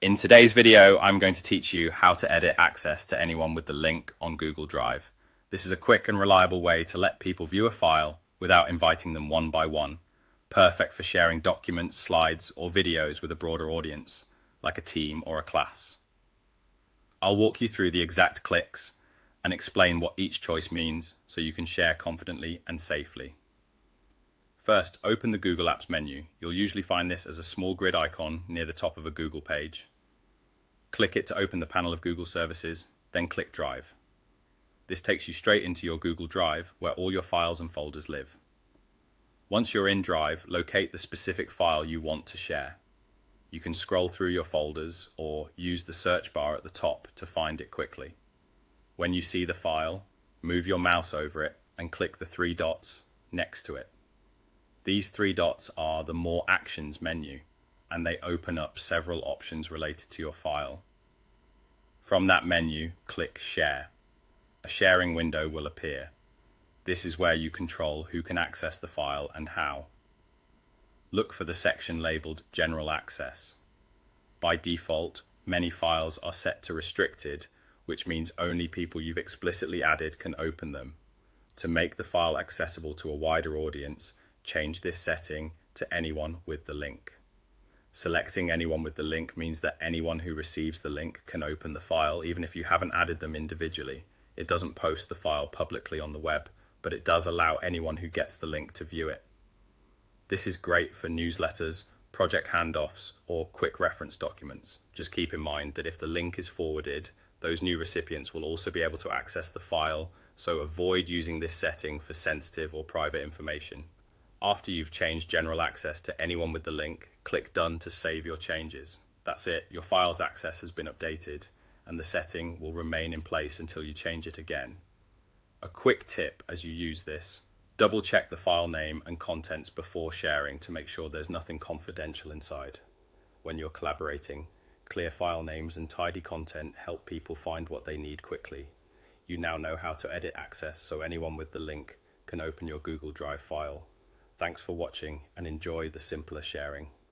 In today's video, I'm going to teach you how to edit access to anyone with the link on Google Drive. This is a quick and reliable way to let people view a file without inviting them one by one. Perfect for sharing documents, slides, or videos with a broader audience, like a team or a class. I'll walk you through the exact clicks and explain what each choice means so you can share confidently and safely. First, open the Google Apps menu. You'll usually find this as a small grid icon near the top of a Google page. Click it to open the panel of Google services, then click Drive. This takes you straight into your Google Drive where all your files and folders live. Once you're in Drive, locate the specific file you want to share. You can scroll through your folders or use the search bar at the top to find it quickly. When you see the file, move your mouse over it and click the three dots next to it. These three dots are the More Actions menu, and they open up several options related to your file. From that menu, click Share. A sharing window will appear. This is where you control who can access the file and how. Look for the section labeled General Access. By default, many files are set to restricted, which means only people you've explicitly added can open them. To make the file accessible to a wider audience, change this setting to anyone with the link. Selecting anyone with the link means that anyone who receives the link can open the file, even if you haven't added them individually. It doesn't post the file publicly on the web, but it does allow anyone who gets the link to view it. This is great for newsletters, project handoffs, or quick reference documents. Just keep in mind that if the link is forwarded, those new recipients will also be able to access the file, so avoid using this setting for sensitive or private information. After you've changed general access to anyone with the link, click Done to save your changes. That's it, your file's access has been updated, and the setting will remain in place until you change it again. A quick tip as you use this: double check the file name and contents before sharing to make sure there's nothing confidential inside. When you're collaborating, clear file names and tidy content help people find what they need quickly. You now know how to edit access so anyone with the link can open your Google Drive file. Thanks for watching and enjoy the simpler sharing.